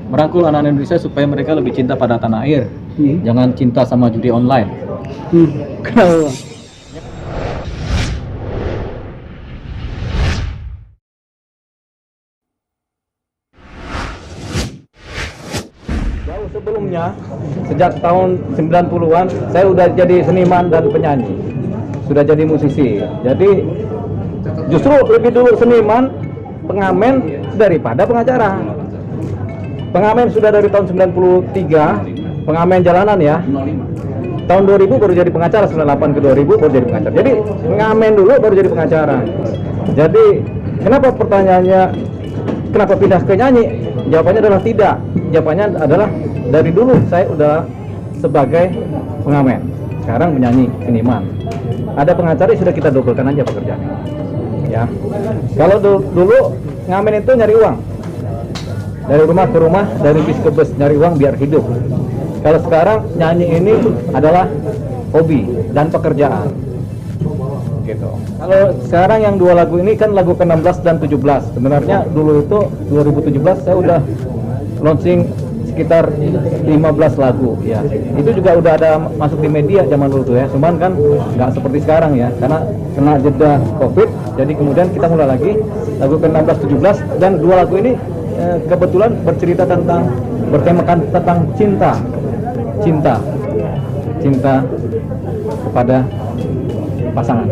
merangkul anak-anak Indonesia supaya mereka lebih cinta pada tanah air, jangan cinta sama judi online. Kenapa? Jauh sebelumnya, sejak tahun 90-an, saya udah jadi seniman dan penyanyi, sudah jadi musisi. Jadi justru lebih dulu seniman, pengamen daripada pengacara. Pengamen sudah dari tahun 93, pengamen jalanan ya. Tahun 2000 baru jadi pengacara, 98 ke 2000 baru jadi pengacara. Jadi pengamen dulu baru jadi pengacara. Jadi kenapa pertanyaannya kenapa pindah ke nyanyi? Jawabannya adalah tidak. Jawabannya adalah dari dulu saya udah sebagai pengamen, sekarang penyanyi, seniman. Ada pengacara sudah kita dobelkan aja pekerjaannya. Ya. Kalau dulu ngamen itu nyari uang. Dari rumah ke rumah, dari bis ke bus, nyari uang biar hidup. Kalau sekarang nyanyi ini adalah hobi dan pekerjaan. Gitu. Kalau sekarang yang dua lagu ini kan lagu ke-16 dan 17. Sebenarnya dulu itu 2017 saya udah launching sekitar 15 lagu ya. Itu juga udah ada masuk di media zaman dulu tuh ya. Cuman kan nggak seperti sekarang ya, karena kena jeda Covid. Jadi kemudian kita mulai lagi lagu ke-16 17 dan dua lagu ini kebetulan bercerita tentang bertemakan tentang cinta kepada pasangan.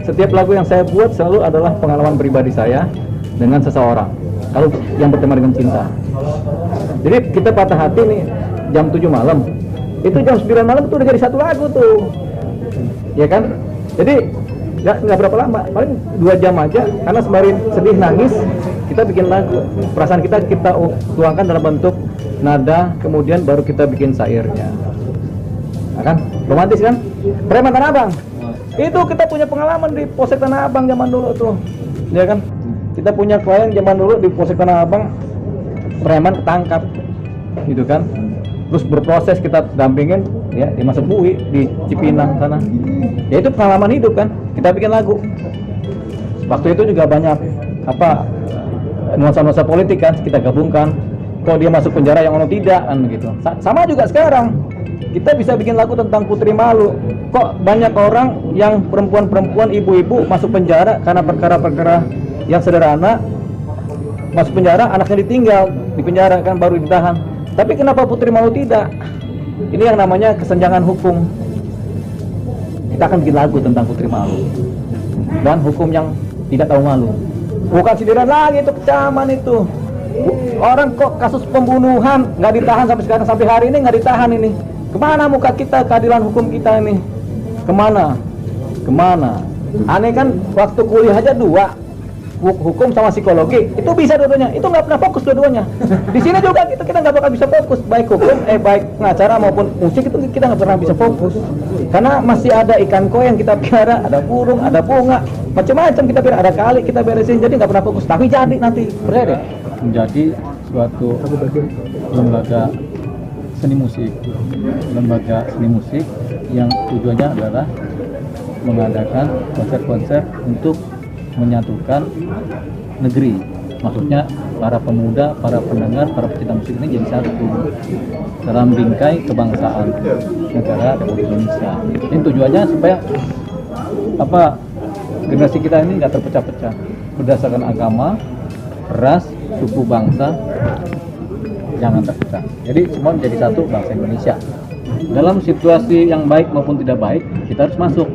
Setiap lagu yang saya buat selalu adalah pengalaman pribadi saya dengan seseorang. Kalau yang bertema dengan cinta. Jadi kita patah hati nih jam 7 malam. Itu jam 9 malam itu udah jadi satu lagu tuh. Ya kan? Jadi nggak berapa lama, paling 2 jam aja, karena sembari sedih nangis kita bikin lagu. Perasaan kita tuangkan dalam bentuk nada, kemudian baru kita bikin syairnya. Nah, kan romantis kan? Preman Tanah Abang itu kita punya pengalaman di Polsek Tanah Abang zaman dulu tuh, ya kan? Kita punya klien zaman dulu di Polsek Tanah Abang, preman ketangkap gitu kan, terus berproses, kita dampingin ya di Masuk Bui di Cipinang sana. Ya itu pengalaman hidup kan, kita bikin lagu. Waktu itu juga banyak nuansa-nuansa politik kan, kita gabungkan. Kok dia masuk penjara yang ono tidak kan begitu. Sama juga sekarang, kita bisa bikin lagu tentang Putri Malu. Kok banyak orang yang perempuan-perempuan, ibu-ibu masuk penjara karena perkara-perkara yang sederhana, masuk penjara, anaknya ditinggal di penjara kan, baru ditahan. Tapi kenapa Putri Malu tidak? Ini yang namanya kesenjangan hukum. Kita akan bikin lagu tentang Putri Malu dan hukum yang tidak tahu malu. Bukan sindiran lagi itu, kecaman itu. Orang kok kasus pembunuhan nggak ditahan sampai sekarang, sampai hari ini nggak ditahan ini. Kemana muka kita, keadilan hukum kita ini? Kemana? Aneh kan, waktu kuliah aja 2, hukum sama psikologi, itu bisa dua-duanya. Itu nggak pernah fokus dua-duanya. Di sini juga kita nggak bakal bisa fokus, baik hukum, baik pengacara maupun musik, itu kita nggak pernah bisa fokus. Karena masih ada ikan koi yang kita pelihara, ada burung, ada bunga, macam-macam kita pelihara, ada kali kita beresin, jadi nggak pernah fokus. Tapi jadi nanti percaya deh, menjadi suatu lembaga seni musik yang tujuannya adalah mengadakan konser-konser untuk menyatukan negeri. Maksudnya para pemuda, para pendengar, para pecinta musik ini jadi satu dalam bingkai kebangsaan negara Republik Indonesia. Ini tujuannya supaya generasi kita ini nggak terpecah-pecah berdasarkan agama, ras, suku, bangsa, jangan terpecah. Jadi semua menjadi satu bangsa Indonesia. Dalam situasi yang baik maupun tidak baik, kita harus masuk.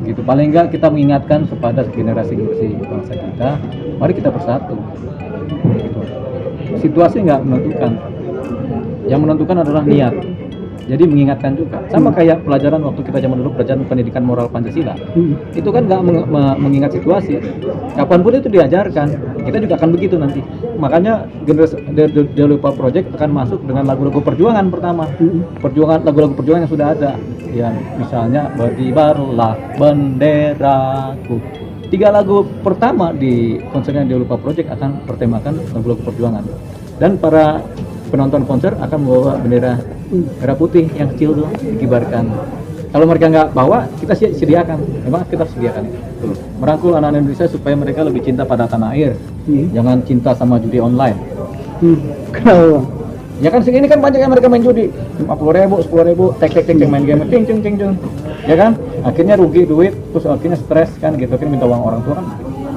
Gitu. Paling enggak kita mengingatkan kepada generasi bangsa kita, mari kita bersatu. Gitu. Situasi nggak menentukan. Yang menentukan adalah niat. Jadi mengingatkan juga. Sama kayak pelajaran waktu kita zaman dulu, pelajaran pendidikan moral Pancasila. Itu kan nggak mengingat situasi. Kapanpun itu diajarkan. Kita juga akan begitu nanti. Makanya Jangan Lupa Project akan masuk dengan lagu-lagu perjuangan pertama. Lagu-lagu perjuangan yang sudah ada. Ya, misalnya Berkibarlah Benderaku. 3 lagu pertama di konsernya Jangan Lupa Project akan bertemakan lagu-lagu perjuangan. Dan para penonton konser akan membawa bendera merah putih yang kecil tuh dikibarkan. Kalau mereka nggak bawa, kita sediakan. Memang kita sediakan itu. Merangkul anak-anak Indonesia supaya mereka lebih cinta pada tanah air, jangan cinta sama judi online. Kenapa bang? Ya kan segini kan banyak yang mereka main judi, 50.000, 10.000, tek main game, ting ya kan, akhirnya rugi duit, terus akhirnya stres kan gitu, akhirnya minta uang orang tua kan.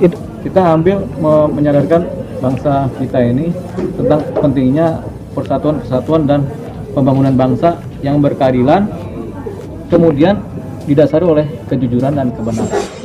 Itu kita ambil menyadarkan bangsa kita ini tentang pentingnya persatuan dan pembangunan bangsa yang berkeadilan, kemudian didasari oleh kejujuran dan kebenaran.